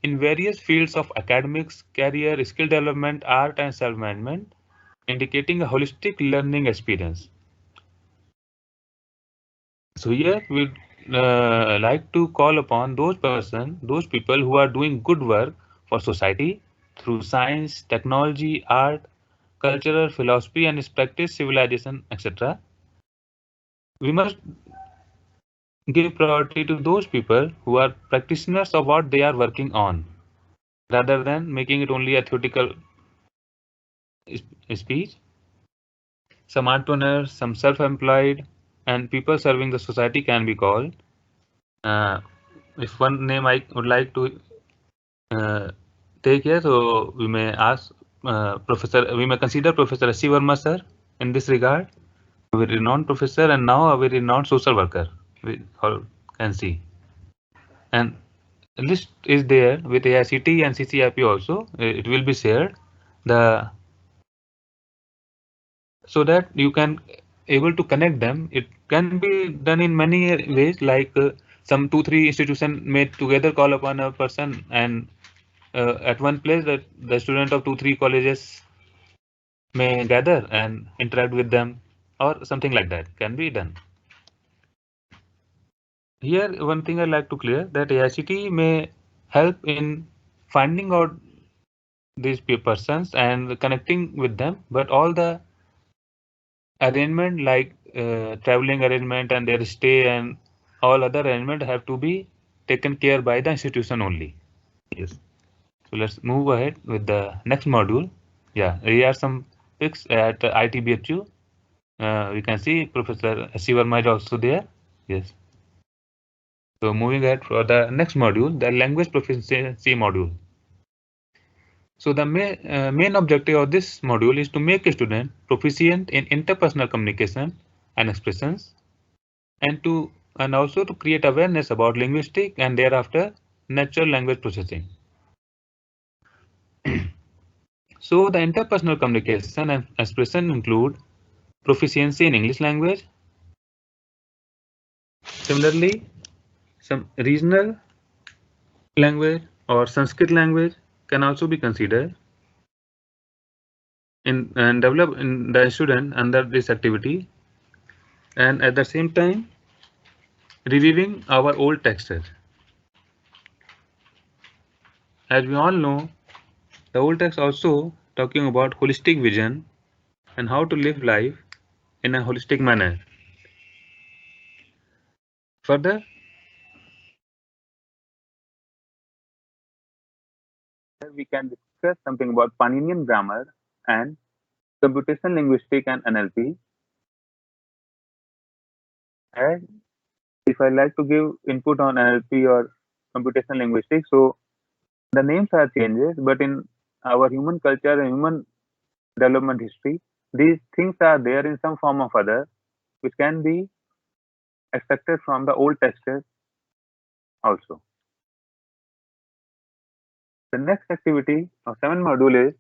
in various fields of academics, career, skill development, art, and self-management, indicating a holistic learning experience. So here we like to call upon those people who are doing good work for society through science, technology, art, cultural, philosophy, and practice, civilization, etc. We must give priority to those people who are practitioners of what they are working on, rather than making it only a theoretical speech. Some entrepreneurs, some self-employed, and people serving the society can be called. If one name I would like to take here, so we may ask we may consider Professor S.C. Verma sir in this regard, a very renowned professor and now a very renowned social worker, we all can see. And the list is there with AICTE and CCIP also. It will be shared so that you can able to connect them. It can be done in many ways, like some 2-3 institutions may together call upon a person, and at one place that the student of 2-3 colleges may gather and interact with them, or something like that can be done. Here, one thing I'd like to clear that AICTE may help in finding out these persons and connecting with them, but all the arrangement like traveling arrangement and their stay and all other arrangement have to be taken care by the institution only. Yes. So let's move ahead with the next module. Yeah, here are some pics at ITBHU. We can see Professor S.C. Verma is also there. Yes. So moving ahead for the next module, the language proficiency module. So the main objective of this module is to make a student proficient in interpersonal communication and expressions, and also to create awareness about linguistic and thereafter natural language processing. So the interpersonal communication and expression include proficiency in English language. Similarly, some regional language or Sanskrit language can also be considered and develop in the student under this activity, and at the same time reviewing our old texts. As we all know, the old text also talking about holistic vision and how to live life in a holistic manner. Further, we can discuss something about Paninian grammar and computational linguistics and NLP. And if I like to give input on NLP or computational linguistics, so the names are changes, but in our human culture and human development history, these things are there in some form or other, which can be extracted from the old texts also. The next activity of 7th module is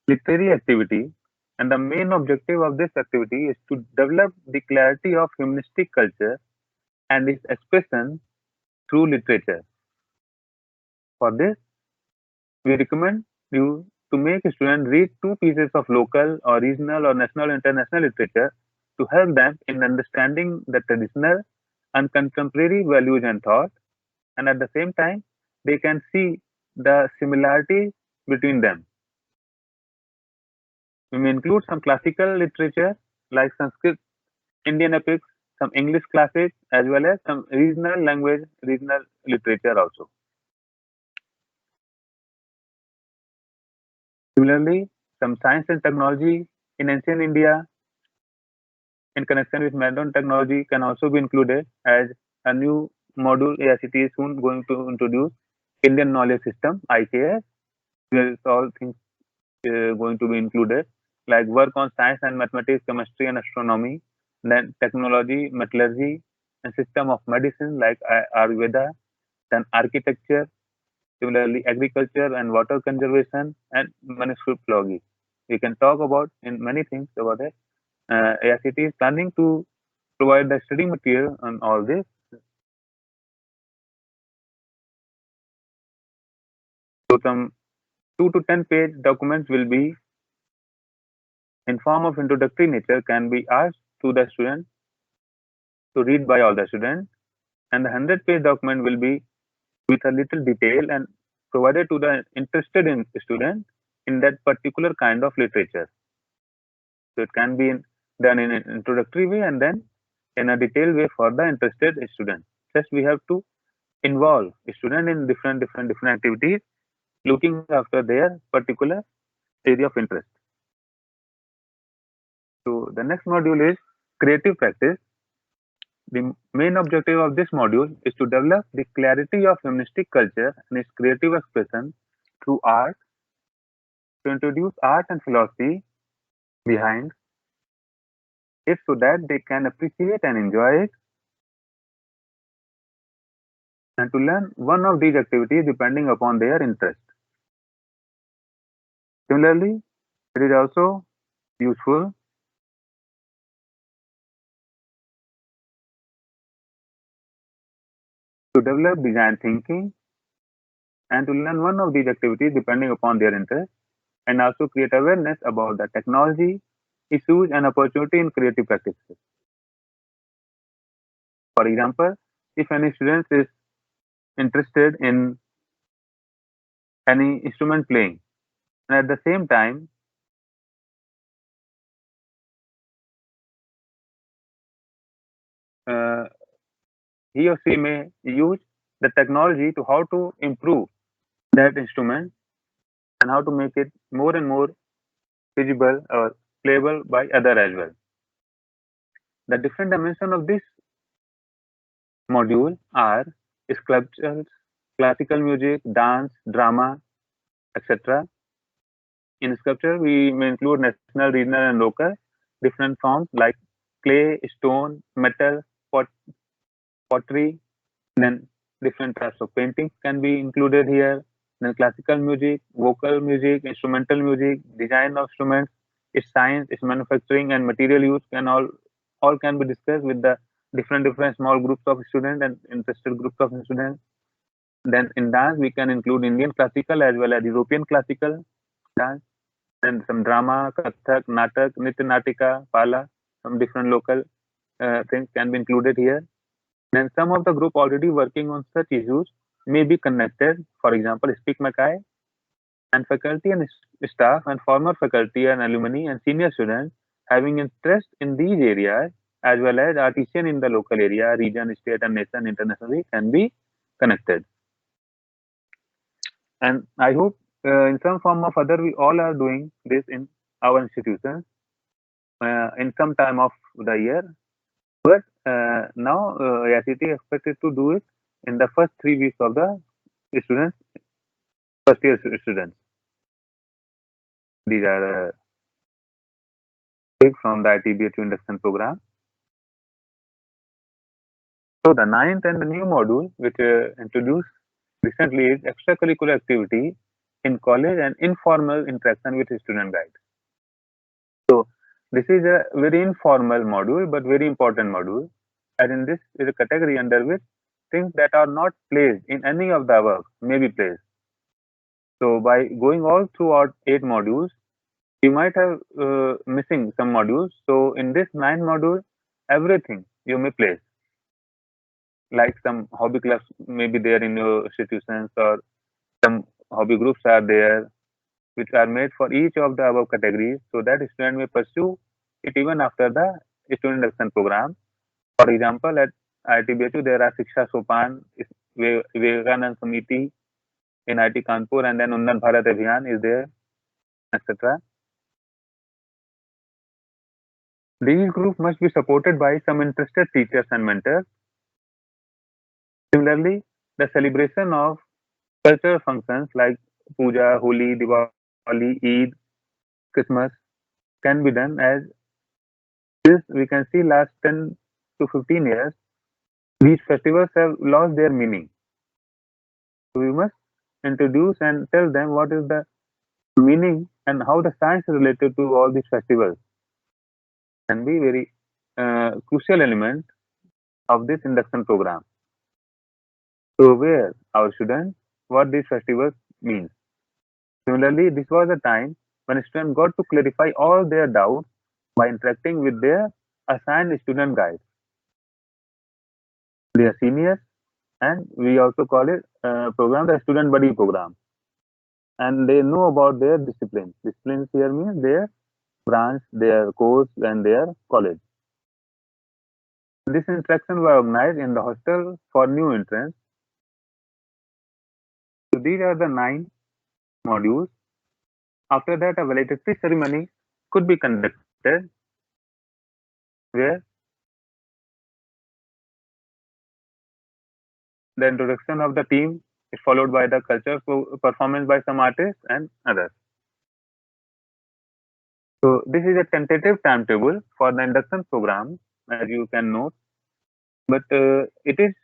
literary activity, and the main objective of this activity is to develop the clarity of humanistic culture and its expression through literature. For this, we recommend you to make a student read 2 pieces of local or regional or national or international literature to help them in understanding the traditional and contemporary values and thought, and at the same time they can see the similarities between them. We may include some classical literature like Sanskrit, Indian epics, some English classics, as well as some regional language, regional literature also. Similarly, some science and technology in ancient India in connection with modern technology can also be included as a new module. AICTE is soon going to introduce Indian Knowledge System, IKS. There is all things going to be included, like work on science and mathematics, chemistry and astronomy, then technology, metallurgy, and system of medicine like Ayurveda, then architecture, similarly agriculture and water conservation, and manuscriptology. We can talk about in many things about it. AICTE is planning to provide the study material on all this. So some 2 to 10 page documents will be in form of introductory nature, can be asked to the student to read by all the students, and the 100-page document will be with a little detail and provided to the interested in student in that particular kind of literature. So it can be done in an introductory way and then in a detailed way for the interested student. Just we have to involve a student in different activities, looking after their particular area of interest. So the next module is creative practice. The main objective of this module is to develop the clarity of humanistic culture and its creative expression through art, to introduce art and philosophy behind it so that they can appreciate and enjoy it, and to learn one of these activities depending upon their interest. Similarly, it is also useful to develop design thinking and to learn one of these activities depending upon their interest, and also create awareness about the technology, issues, and opportunity in creative practices. For example, if any student is interested in any instrument playing, and at the same time he or she may use the technology to how to improve that instrument and how to make it more and more feasible or playable by other as well. The different dimensions of this module are sculptures, classical music, dance, drama, etc. In sculpture, we may include national, regional, and local different forms like clay, stone, metal, pottery. Then different types of paintings can be included here. Then classical music, vocal music, instrumental music, design of instruments, its science, its manufacturing, and material use can all can be discussed with the different small groups of students and interested groups of students. Then in dance, we can include Indian classical as well as European classical dance. Then some drama, Kathak, Natak, Nitya Natika, Pala, some different local things can be included here. Then some of the group already working on such issues may be connected. For example, Speak Mackay and faculty and staff and former faculty and alumni and senior students having interest in these areas as well as artisan in the local area, region, state, and nation internationally can be connected. And I hope in some form or other we all are doing this in our institutions in some time of the year. But now IICT expected to do it in the first 3 weeks of the students, first year students. These are from the ITBHU induction program. So the ninth and the new module which introduced recently is extracurricular activity in college and informal interaction with student guide. So this is a very informal module but very important module, and in this is a category under which things that are not placed in any of the above may be placed. So by going all throughout 8 modules, you might have missing some modules. So in this 9th module, everything you may place. Like some hobby clubs may be there in your institutions, or some hobby groups are there, which are made for each of the above categories, so that student may pursue it even after the student induction program. For example, at IITBHU, there are Shiksha Sopan, Vivekanand Samiti in IIT Kanpur, and then Undan Bharat Abhiyan is there, etc. These groups must be supported by some interested teachers and mentors. Similarly, the celebration of cultural functions like Puja, Holi, Diwali, Eid, Christmas can be done as this. We can see last 10 to 15 years, these festivals have lost their meaning. So we must introduce and tell them what is the meaning and how the science is related to all these festivals. Can be very crucial element of this induction program. So where our students what these festivals means. Similarly, this was a time when students got to clarify all their doubts by interacting with their assigned student guides, their seniors, and we also call it program the student buddy program. And they know about their disciplines. Disciplines here means their branch, their course, and their college. This interaction was organized in the hostel for new entrants. So these are the 9 modules. After that, a valedictory ceremony could be conducted where the introduction of the team is followed by the culture performance by some artists and others. So this is a tentative timetable for the induction program, as you can note, but it is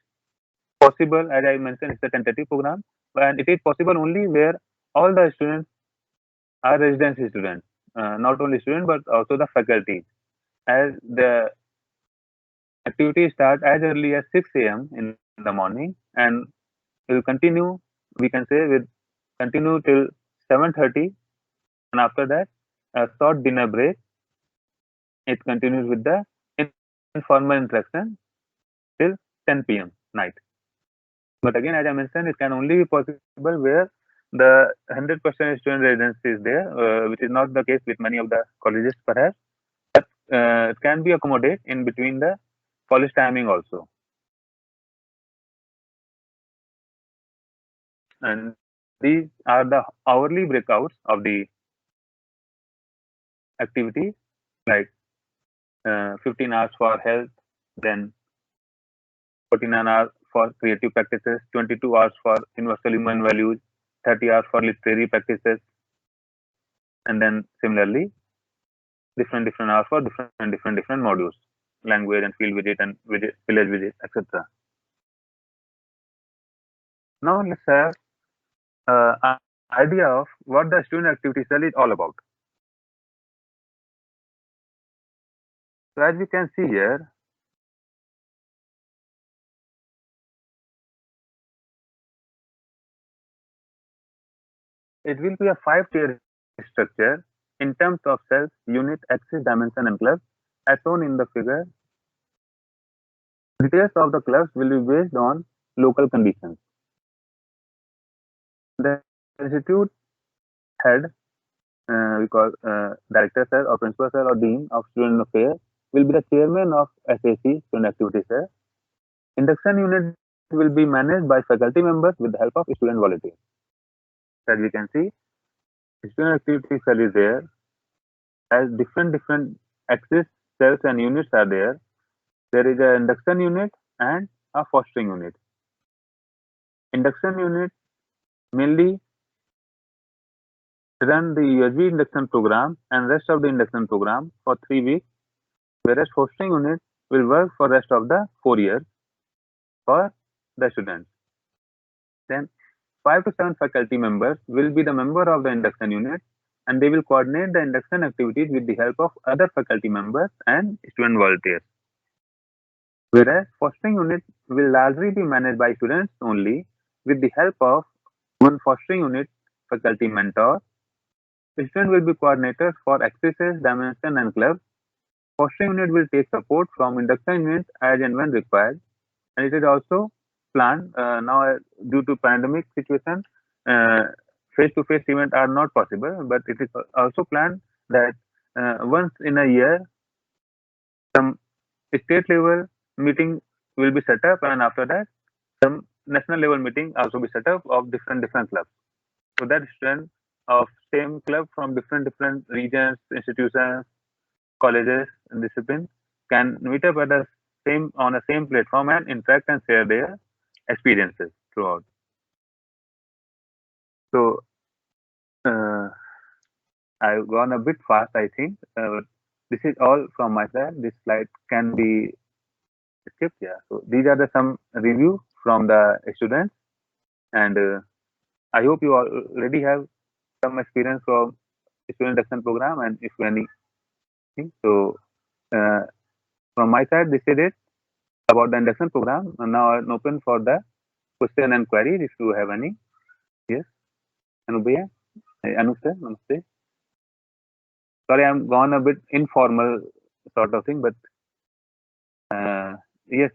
possible, as I mentioned, it's a tentative program, and it is possible only where all the students are residency students, not only students but also the faculty, as the activities start as early as 6 a.m. in in the morning, and it will continue, we can say, with continue till 7:30, and after that a short dinner break. It continues with the informal interaction till 10 p.m. night. But again, as I mentioned, it can only be possible where the 100% student residency is there, which is not the case with many of the colleges perhaps. But it can be accommodated in between the college timing also. And these are the hourly breakouts of the activities, like 15 hours for health, then 49 hours for creative practices, 22 hours for universal human values, 30 hours for literary practices, and then similarly different hours for different modules, language and field visit and village visit, etc. Now let's have an idea of what the student activity cell is all about. So as you can see here, it will be a 5-tier structure in terms of cells, unit, axis, dimension, and clubs, as shown in the figure. Details of the clubs will be based on local conditions. The institute head, we call director sir or principal sir or dean of student affairs, will be the chairman of SAC student activity sir. Induction unit will be managed by faculty members with the help of student volunteers. As we can see, student activity cell is there, as different axis, cells and units are there. There is an induction unit and a fostering unit. Induction unit mainly run the USV induction program and rest of the induction program for 3 weeks, whereas fostering unit will work for rest of the 4 years for the students. Then 5 to 7 faculty members will be the member of the induction unit, and they will coordinate the induction activities with the help of other faculty members and student volunteers. Whereas fostering unit will largely be managed by students only with the help of one fostering unit faculty mentor. The student will be coordinators for axes, dimension, and clubs. Fostering unit will take support from induction unit as and when required, and it is also planned now due to pandemic situation. Face-to-face events are not possible, but it is also planned that once in a year, some state level meeting will be set up, and after that, some national level meeting also be set up of different clubs. So that students of same club from different regions, institutions, colleges, and disciplines can meet up at the on a same platform and interact and share their experiences throughout. So I've gone a bit fast, I think. This is all from my side. This slide can be skipped. Yeah. So these are some review from the students, and I hope you already have some experience from student action program, and if any. So from my side, this is it about the induction program. And now I'm open for the question and queries if you have any. Yes, Anubhaya, Anup sir, namaste. Sorry, I'm gone a bit informal sort of thing, but yes.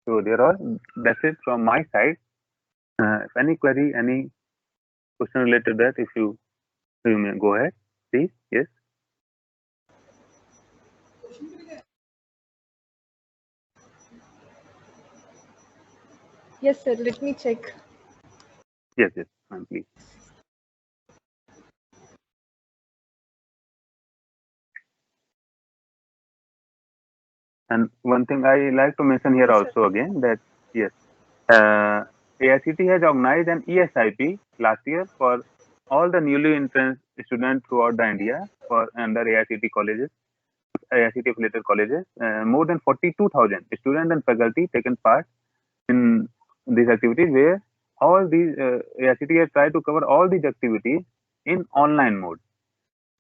So dear all, that's it from my side. If any query, any question related to that, if you may go ahead, please. Yes. Yes, sir. Let me check. Yes, please. And one thing I like to mention here also again that yes, AICT has organized an ESIP last year for all the newly entrant students throughout the India for under AICT colleges, AICT affiliated colleges. More than 42,000 students and faculty taken part in these activities, where all these AICTE has tried to cover all these activities in online mode.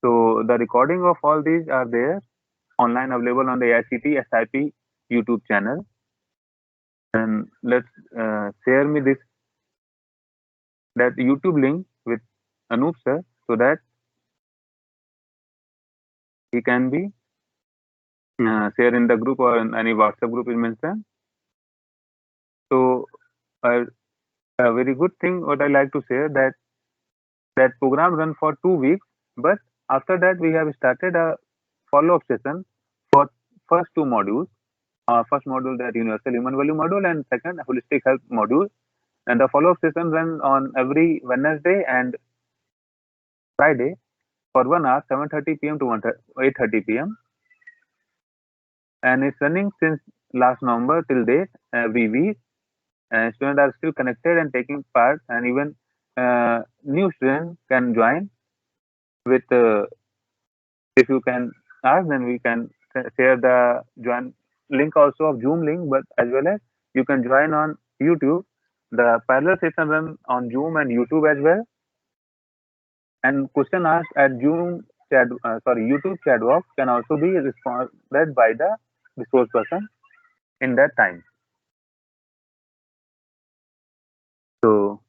So the recording of all these are there online, available on the AICTE SIP YouTube channel. And let's share me that YouTube link with Anup sir, so that he can be share in the group or in any WhatsApp group is mentioned. So a very good thing what I like to say that program run for 2 weeks, but after that we have started a follow-up session for first 2 modules. First module, that universal human value module, and second holistic health module. And the follow-up session run on every Wednesday and Friday for 1 hour, 7:30 p.m. to 8:30 p.m. And it's running since last November till date every week. And students are still connected and taking part, and even new students can join with. If you can ask, then we can share the join link also of Zoom link, but as well as you can join on YouTube. The parallel session run on Zoom and YouTube as well. And question asked at YouTube chat box can also be responded by the resource person in that time. So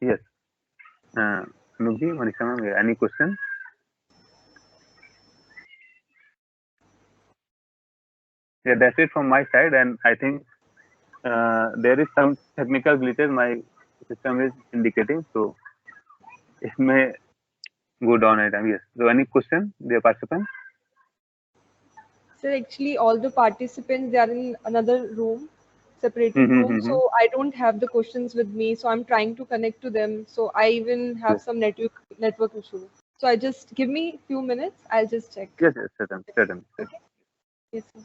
yes, Nubji, Manisha ma'am, any question? Yeah, that's it from my side, and I think there is some technical glitches my system is indicating, so it may go down at time. Yes. So any question, dear participants? Sir, actually all the participants, they are in another room, separated room. So I don't have the questions with me. So I'm trying to connect to them. So I even have some network issue. So I just give me a few minutes. I'll just check. Yes, certainly. Okay. Yes, sir.